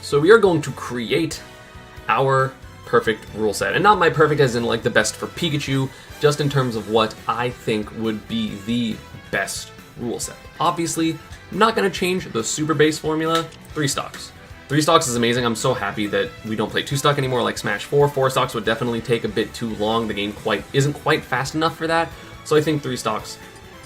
So we are going to create our perfect rule set. And not my perfect as in like the best for Pikachu, just in terms of what I think would be the best rule set. Obviously, I'm not going to change the super base formula, 3 stocks. 3 stocks is amazing. I'm so happy that we don't play 2 stock anymore like Smash 4. 4 stocks would definitely take a bit too long. The game isn't quite fast enough for that. So I think 3 stocks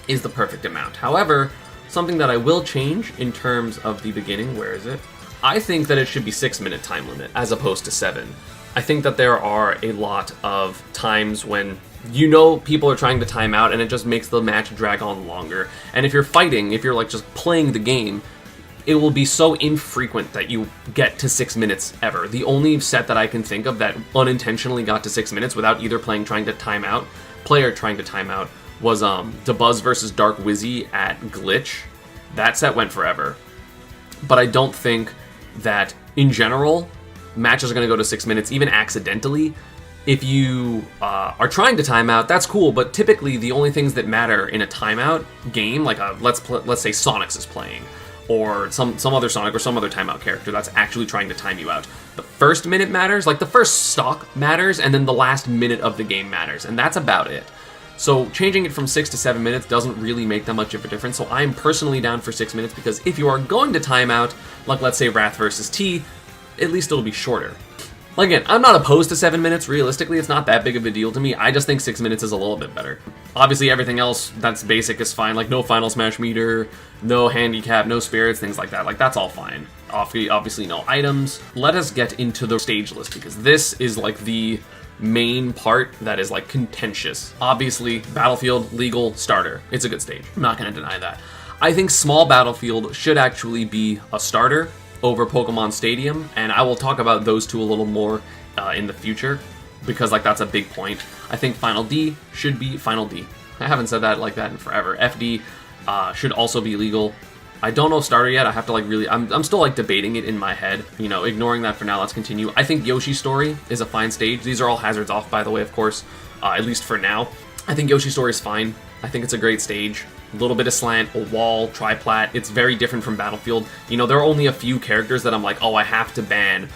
is the perfect amount. However, something that I will change in terms of the beginning, where is it? I think that it should be 6-minute time limit as opposed to 7. I think that there are a lot of times when you know people are trying to time out and it just makes the match drag on longer. And if you're fighting, if you're like just playing the game, it will be so infrequent that you get to 6 minutes ever. The only set that I can think of that unintentionally got to 6 minutes without either player trying to time out, was DeBuzz versus Dark Wizzy at Glitch. That set went forever. But I don't think that, in general, matches are going to go to 6 minutes, even accidentally. If you are trying to time out, that's cool, but typically the only things that matter in a timeout game, like let's say Sonic's is playing, or some other Sonic or some other timeout character that's actually trying to time you out. The first minute matters, like the first stock matters, and then the last minute of the game matters, and that's about it. So changing it from 6 to 7 minutes doesn't really make that much of a difference, so I'm personally down for 6 minutes, because if you are going to time out, like let's say Wrath versus T, at least it'll be shorter. Again, I'm not opposed to 7 minutes. Realistically, it's not that big of a deal to me. I just think 6 minutes is a little bit better. Obviously, everything else that's basic is fine. Like, no Final Smash meter, no handicap, no spirits, things like that. Like, that's all fine. Obviously, no items. Let us get into the stage list, because this is, like, the main part that is, like, contentious. Obviously, Battlefield, legal, starter. It's a good stage. I'm not going to deny that. I think Small Battlefield should actually be a starter over Pokemon Stadium, and I will talk about those two a little more in the future, because like that's a big point. I think Final D should be Final D. I haven't said that like that in forever. FD should also be legal. I don't know starter yet. I have to like really, I'm still like debating it in my head. You know, ignoring that for now, let's continue. I think Yoshi's Story is a fine stage. These are all hazards off, by the way, of course, at least for now. I think Yoshi's Story is fine. I think it's a great stage. A little bit of slant, a wall, triplat. It's very different from Battlefield. You know, there are only a few characters that I'm like, oh, I have to ban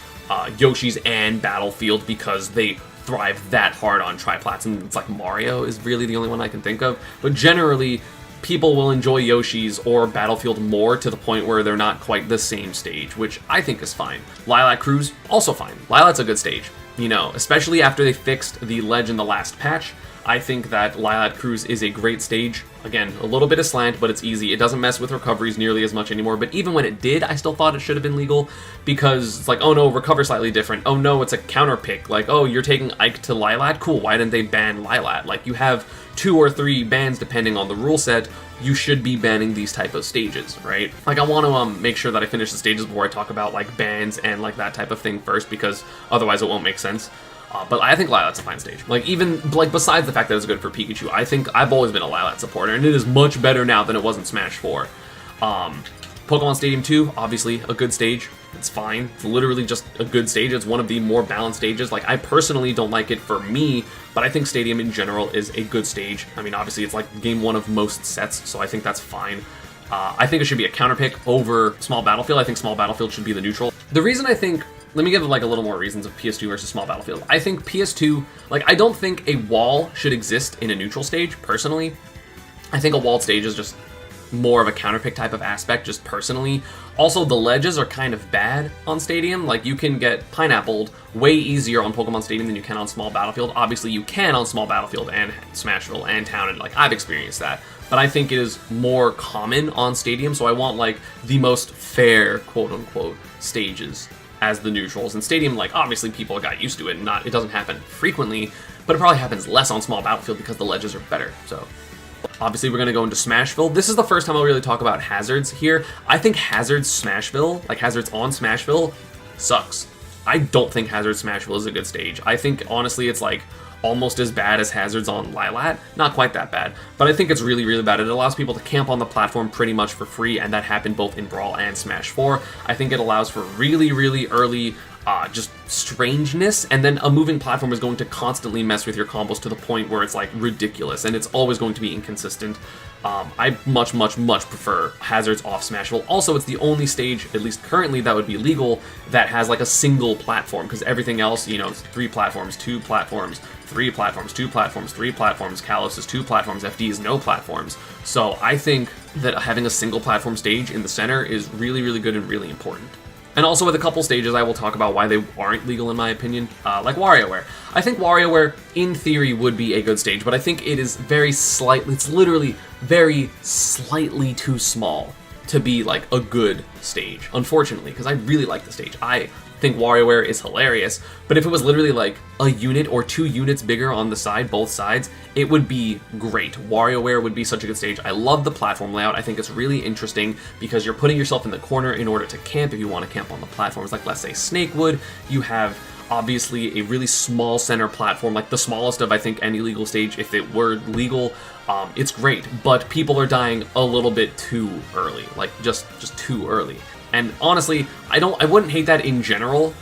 Yoshi's and Battlefield because they thrive that hard on triplats. And it's like Mario is really the only one I can think of. But generally, people will enjoy Yoshi's or Battlefield more to the point where they're not quite the same stage, which I think is fine. Lilac Cruise, also fine. Lilac's a good stage. You know, especially after they fixed the ledge in the last patch. I think that Lilac Cruise is a great stage. Again, a little bit of slant, but it's easy. It doesn't mess with recoveries nearly as much anymore, but even when it did, I still thought it should have been legal, because it's like, oh no, recover slightly different. Oh no, it's a counter pick. Like, oh, you're taking Ike to Lilac? Cool, why didn't they ban Lilac? Like, you have 2 or 3 bans depending on the rule set. You should be banning these type of stages, right? Like, I want to make sure that I finish the stages before I talk about, like, bans and, like, that type of thing first, because otherwise it won't make sense. But I think Lilac's a fine stage. Like, even, like, besides the fact that it's good for Pikachu, I think I've always been a Lilac supporter, and it is much better now than it was in Smash 4. Pokemon Stadium 2, obviously, a good stage. It's fine. It's literally just a good stage. It's one of the more balanced stages. Like, I personally don't like it for me, but I think Stadium in general is a good stage. I mean, obviously, it's like game 1 of most sets, so I think that's fine. I think it should be a counter pick over Small Battlefield. I think Small Battlefield should be the neutral. The reason I think... Let me give like a little more reasons of PS2 versus Small Battlefield. I think PS2, like, I don't think a wall should exist in a neutral stage, personally. I think a walled stage is just more of a counterpick type of aspect, just personally. Also, the ledges are kind of bad on Stadium. Like, you can get pineappled way easier on Pokemon Stadium than you can on Small Battlefield. Obviously, you can on Small Battlefield and Smashville and Town, and like, I've experienced that. But I think it is more common on Stadium, so I want like the most fair, quote-unquote, stages as the neutrals. And Stadium, like, obviously people got used to it, and it doesn't happen frequently, but it probably happens less on Small Battlefield because the ledges are better. So obviously we're going to go into Smashville. This is the first time I'll really talk about hazards here. I think hazards Smashville, like hazards on Smashville, sucks. I don't think hazards Smashville is a good stage. I think honestly it's like almost as bad as hazards on Lilac. Not quite that bad, but I think it's really, really bad. It allows people to camp on the platform pretty much for free, and that happened both in Brawl and Smash 4. I think it allows for really, really early just strangeness, and then a moving platform is going to constantly mess with your combos to the point where it's like ridiculous, and it's always going to be inconsistent. I much prefer hazards off Smashville. Also, it's the only stage, at least currently, that would be legal that has like a single platform, because everything else, you know, it's 3 platforms, 2 platforms, 3 platforms, 2 platforms, 3 platforms. Kalos is 2 platforms, FD is no platforms. So I think that having a single platform stage in the center is really good and really important. And also with a couple stages, I will talk about why they aren't legal in my opinion, like WarioWare. I think WarioWare, in theory, would be a good stage, but I think it is it's literally very slightly too small to be like a good stage, unfortunately, because I really like the stage. I think WarioWare is hilarious, but if it was literally like a unit or 2 units bigger on the side, both sides, it would be great. WarioWare would be such a good stage. I love the platform layout. I think it's really interesting because you're putting yourself in the corner in order to camp if you want to camp on the platforms, like let's say Snakewood. You have obviously a really small center platform, like the smallest of I think any legal stage if it were legal. It's great, but people are dying a little bit too early, like just too early. And honestly, I wouldn't hate that in general,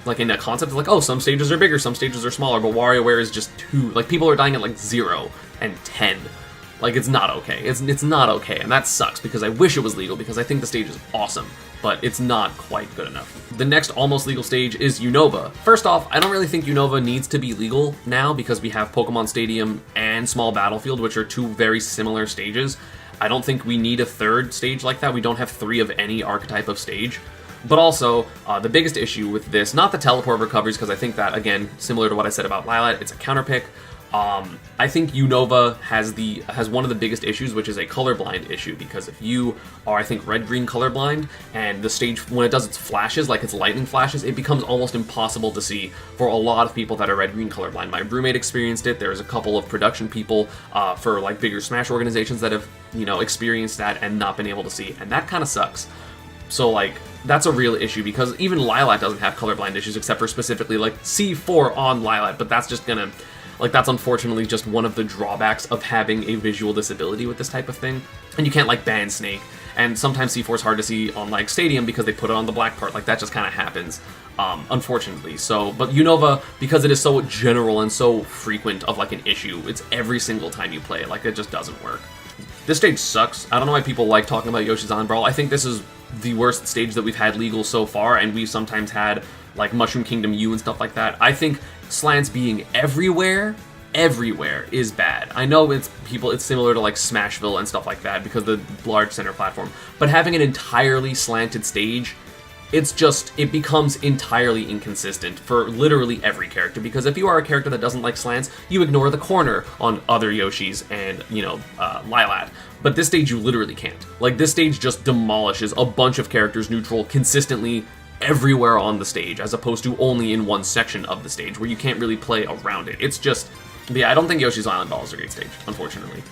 like in a concept of like, oh, some stages are bigger, some stages are smaller, but WarioWare is just too, like people are dying at like 0 and 10. Like it's not okay. It's not okay, and that sucks because I wish it was legal because I think the stage is awesome, but it's not quite good enough. The next almost legal stage is Unova. First off, I don't really think Unova needs to be legal now because we have Pokemon Stadium and Small Battlefield, which are 2 very similar stages. I don't think we need a 3rd stage like that. We don't have 3 of any archetype of stage. But also, the biggest issue with this, not the teleport recoveries, because I think that, again, similar to what I said about Lilac, it's a counterpick. I think Unova has one of the biggest issues, which is a colorblind issue, because if you are, I think, red-green colorblind, and the stage, when it does its flashes, like its lightning flashes, it becomes almost impossible to see for a lot of people that are red-green colorblind. My roommate experienced it. There's a couple of production people for like bigger Smash organizations that have, you know, experienced that and not been able to see, and that kind of sucks. So like, that's a real issue because even Lilac doesn't have colorblind issues except for specifically like C4 on Lilac, but that's just gonna, like, that's unfortunately just one of the drawbacks of having a visual disability with this type of thing. And you can't, like, ban Snake. And sometimes C4 is hard to see on, like, Stadium because they put it on the black part. Like, that just kind of happens, unfortunately. So, but Unova, because it is so general and so frequent of, like, an issue, it's every single time you play it. Like, it just doesn't work. This stage sucks. I don't know why people like talking about Yoshi's Island Brawl. I think this is the worst stage that we've had legal so far, and we've sometimes had, like, Mushroom Kingdom U and stuff like that. I think slants being everywhere is bad. I know it's similar to like Smashville and stuff like that because the large center platform, but having an entirely slanted stage, it becomes entirely inconsistent for literally every character, because if you are a character that doesn't like slants, you ignore the corner on other Yoshis and, you know, Lilac. But this stage you literally can't. Like, this stage just demolishes a bunch of characters neutral consistently everywhere on the stage, as opposed to only in one section of the stage where you can't really play around it. It's just, yeah, I don't think Yoshi's Island Brawl is a great stage, unfortunately.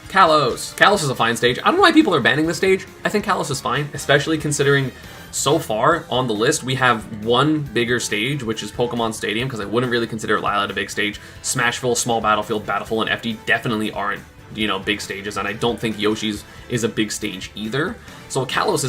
Kalos. Kalos is a fine stage. I don't know why people are banning this stage. I think Kalos is fine, especially considering so far on the list we have one bigger stage, which is Pokemon Stadium, because I wouldn't really consider Lilac a big stage. Smashville, Small Battlefield, Battleful, and FD definitely aren't, you know, big stages, and I don't think Yoshi's is a big stage either. So Kalos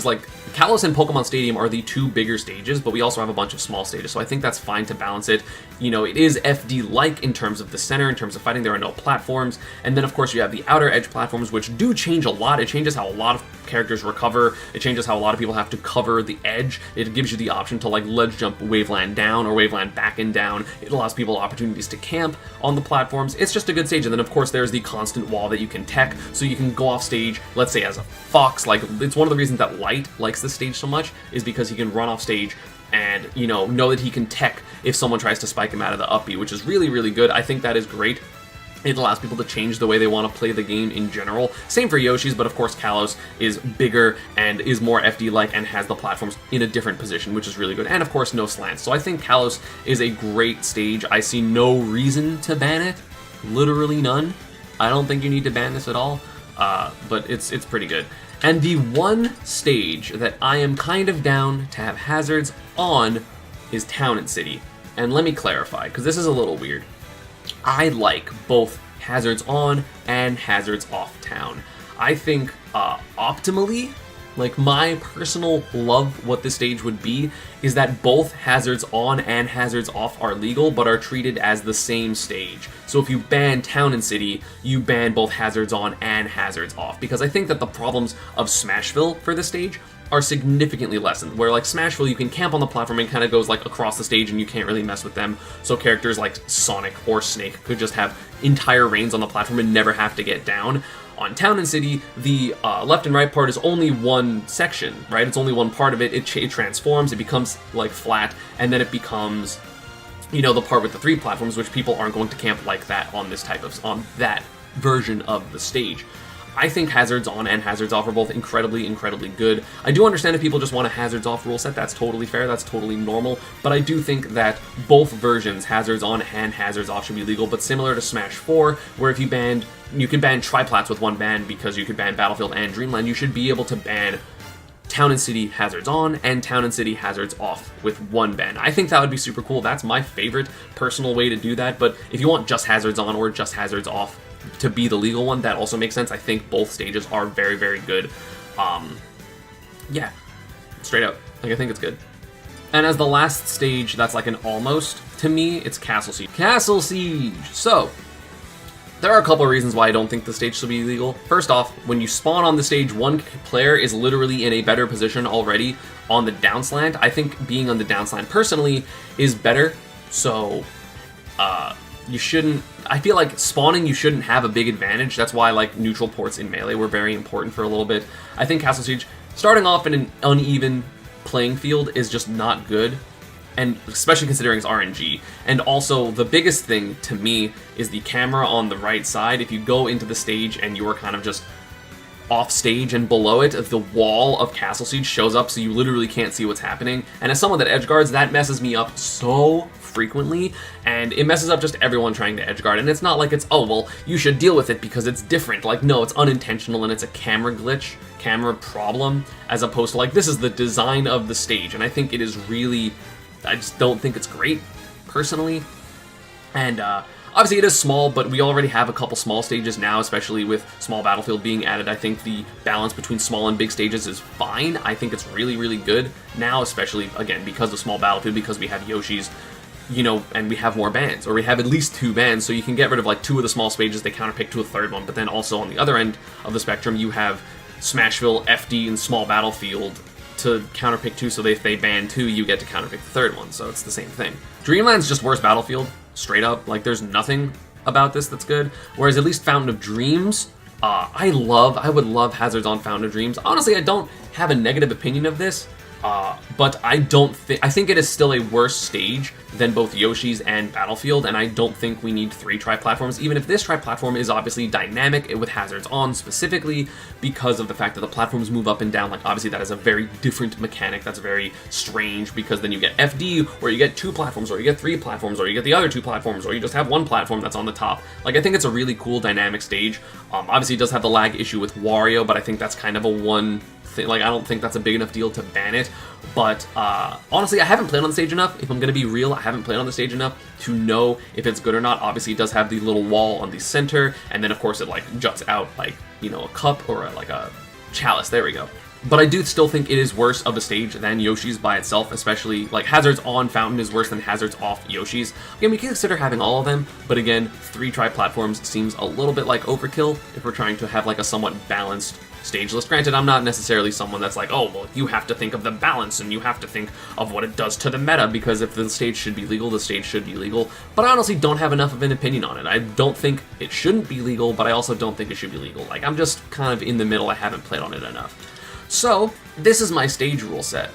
and Pokemon Stadium are the 2 bigger stages, but we also have a bunch of small stages, so I think that's fine to balance it. You know, it is FD-like in terms of the center, in terms of fighting. There are no platforms, and then of course you have the outer edge platforms, which do change a lot. It changes how a lot of characters recover. It changes how a lot of people have to cover the edge. It gives you the option to like ledge jump Waveland down or Waveland back and down. It allows people opportunities to camp on the platforms. It's just a good stage, and then of course there's the constant wall that you can tech, so you can go off stage, let's say as a fox. Like, it's one of the reasons that Light likes this stage so much, is because he can run off stage and, you know that he can tech if someone tries to spike him out of the up B, which is really, really good. I think that is great. It allows people to change the way they want to play the game in general. Same for Yoshi's, but of course Kalos is bigger and is more FD-like and has the platforms in a different position, which is really good. And of course, no slants. So I think Kalos is a great stage. I see no reason to ban it. Literally none. I don't think you need to ban this at all, but it's pretty good. And the one stage that I am kind of down to have hazards on is Town and City. And let me clarify, because this is a little weird. I like both hazards on and hazards off town. I think optimally, Like, my personal love what this stage would be is that both hazards on and hazards off are legal, but are treated as the same stage. So if you ban Town and City, you ban both hazards on and hazards off, because I think that the problems of Smashville for this stage are significantly lessened, where like Smashville, you can camp on the platform and kind of goes like across the stage and you can't really mess with them, so characters like Sonic or Snake could just have entire reigns on the platform and never have to get down. On Town and City, the left and right part is only one section, right? It's only one part of it. It transforms, it becomes like flat, and then it becomes, you know, the part with the 3 platforms, which people aren't going to camp like that on this type of, on that version of the stage. I think hazards on and hazards off are both incredibly, incredibly good. I do understand if people just want a hazards off rule set, that's totally fair, that's totally normal, but I do think that both versions, hazards on and hazards off, should be legal, but similar to Smash 4, where if you banned, you can ban triplats with one ban because you could ban Battlefield and Dreamland, you should be able to ban Town and City hazards on and Town and City hazards off with one ban. I think that would be super cool. That's my favorite personal way to do that, but if you want just hazards on or just hazards off to be the legal one, that also makes sense. I think both stages are very, very good. Yeah, straight up. Like, I think it's good. And as the last stage that's like an almost, to me, it's Castle Siege. Castle Siege! So, there are a couple of reasons why I don't think the stage should be legal. First off, when you spawn on the stage, one player is literally in a better position already on the downslant. I think being on the downslant personally is better, so you shouldn't, I feel like spawning you shouldn't have a big advantage. That's why like neutral ports in Melee were very important for a little bit. I think Castle Siege, starting off in an uneven playing field is just not good, and especially considering it's RNG. And also, the biggest thing to me is the camera on the right side. If you go into the stage and you are kind of just off stage and below it, the wall of Castle Siege shows up, so you literally can't see what's happening. And as someone that edge guards, that messes me up so frequently, and it messes up just everyone trying to edge guard. And it's not like it's, oh, well, you should deal with it because it's different. Like, no, it's unintentional and it's a camera glitch, camera problem, as opposed to like, this is the design of the stage. And I think it is really, I just don't think it's great, personally. And obviously it is small, but we already have a couple small stages now, especially with Small Battlefield being added. I think the balance between small and big stages is fine. I think it's really, really good now, especially, again, because of Small Battlefield, because we have Yoshis, you know, and we have more bans, or we have at least 2 bans, so you can get rid of like 2 of the small stages, they counterpick to a third one, but then also on the other end of the spectrum, you have Smashville, FD, and Small Battlefield to counterpick 2, so if they ban 2, you get to counterpick the third one, so it's the same thing. Dreamland's just worse Battlefield, straight up. Like, there's nothing about this that's good, whereas at least Fountain of Dreams, I would love hazards on Fountain of Dreams. Honestly, I don't have a negative opinion of this, but I think it is still a worse stage than both Yoshi's and Battlefield, and I don't think we need 3 tri-platforms, even if this tri-platform is obviously dynamic with hazards on specifically because of the fact that the platforms move up and down. Like, obviously that is a very different mechanic, that's very strange, because then you get FD, or you get 2 platforms, or you get 3 platforms, or you get the other 2 platforms, or you just have 1 platform that's on the top. Like, I think it's a really cool dynamic stage. Obviously it does have the lag issue with Wario, but I think that's kind of a one thing. Like, I don't think that's a big enough deal to ban it, but honestly, I haven't played on the stage enough. If I'm gonna be real, I haven't played on the stage enough to know if it's good or not. Obviously, it does have the little wall on the center, and then of course it like juts out like, you know, a cup or like a chalice. There we go. But I do still think it is worse of a stage than Yoshi's by itself, especially like hazards on Fountain is worse than hazards off Yoshi's. Again, we can consider having all of them, but again, 3 tri-platforms seems a little bit like overkill if we're trying to have like a somewhat balanced stage list. Granted, I'm not necessarily someone that's like, oh, well, you have to think of the balance and you have to think of what it does to the meta, because if the stage should be legal, the stage should be legal. But I honestly don't have enough of an opinion on it. I don't think it shouldn't be legal, but I also don't think it should be legal. Like, I'm just kind of in the middle. I haven't played on it enough. So, this is my stage rule set.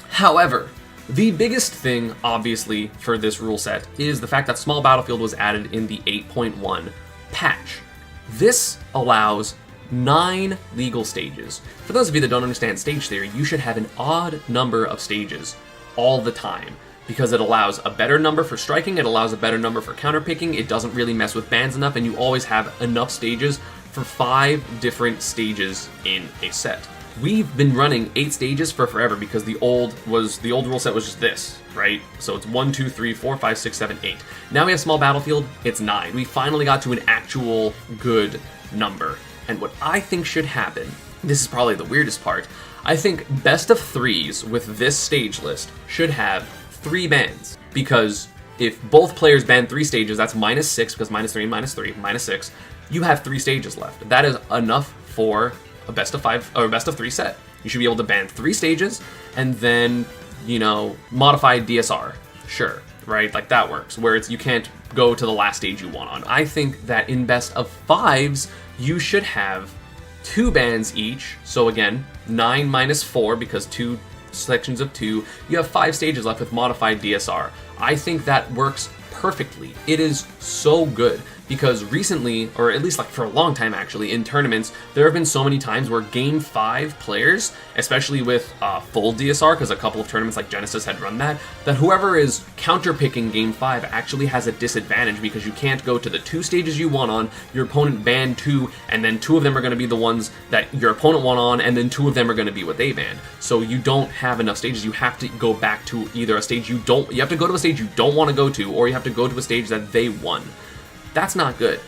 However, the biggest thing, obviously, for this rule set is the fact that Small Battlefield was added in the 8.1 patch. This allows 9 legal stages. For those of you that don't understand stage theory, you should have an odd number of stages all the time, because it allows a better number for striking, it allows a better number for counterpicking, it doesn't really mess with bans enough, and you always have enough stages for 5 different stages in a set. We've been running 8 stages for forever because the old rule set was just this, right? So it's 1, 2, 3, 4, 5, 6, 7, 8. Now we have Small Battlefield, it's 9. We finally got to an actual good number. And what I think should happen this is probably the weirdest part. I think best of threes with this stage list should have 3 bans, because if both players ban 3 stages, that's -6, because -3 and -3, -6, you have 3 stages left. That is enough for a best of 5 or best of 3 set. You should be able to ban 3 stages and then, you know, modify DSR. Sure, right? Like that works, where you can't go to the last stage you want on. I think that in best of 5s, you should have 2 bans each. So again, 9 minus 4, because 2 sections of 2, you have 5 stages left with modified DSR. I think that works perfectly. It is so good, because recently, or at least like for a long time actually, in tournaments, there have been so many times where Game 5 players, especially with full DSR, because a couple of tournaments like Genesis had run that whoever is counterpicking Game 5 actually has a disadvantage, because you can't go to the 2 stages you won on, your opponent banned 2, and then 2 of them are going to be the ones that your opponent won on, and then 2 of them are going to be what they banned. So you don't have enough stages. You have to go back to either a stage you have to go to a stage you don't want to go to, or you have to go to a stage that they won. That's not good.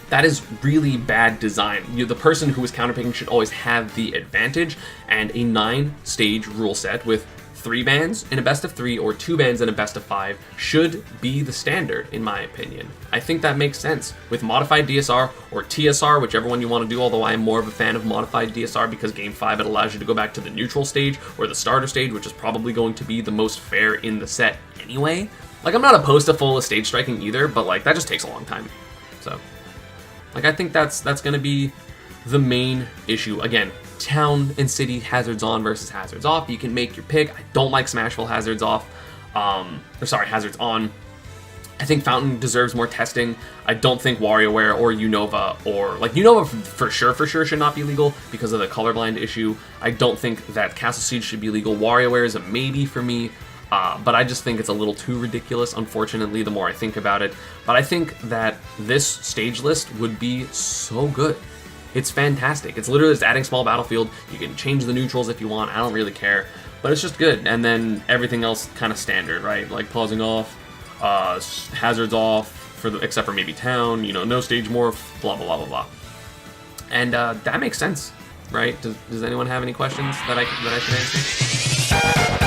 That is really bad design. The person who is counterpicking should always have the advantage, and a 9-stage rule set with 3 bans in a best of 3 or 2 bans in a best of 5 should be the standard, in my opinion. I think that makes sense. With modified DSR or TSR, whichever one you want to do, although I am more of a fan of modified DSR, because Game 5, it allows you to go back to the neutral stage or the starter stage, which is probably going to be the most fair in the set anyway. Like, I'm not opposed to full stage striking either, but like that just takes a long time. So, like, I think that's going to be the main issue. Again, town and city hazards on versus hazards off. You can make your pick. I don't like Smashville hazards off. Hazards on. I think Fountain deserves more testing. I don't think WarioWare or Unova, or like Unova for sure should not be legal because of the colorblind issue. I don't think that Castle Siege should be legal. WarioWare is a maybe for me. But I just think it's a little too ridiculous, unfortunately, the more I think about it. But I think that this stage list would be so good. It's fantastic. It's literally just adding small battlefield. You can change the neutrals if you want. I don't really care. But it's just good. And then everything else kind of standard, right? Like pausing off, hazards off, except for maybe town, you know, no stage morph, blah, blah, blah, blah, blah. And that makes sense, right? Does anyone have any questions that I should answer?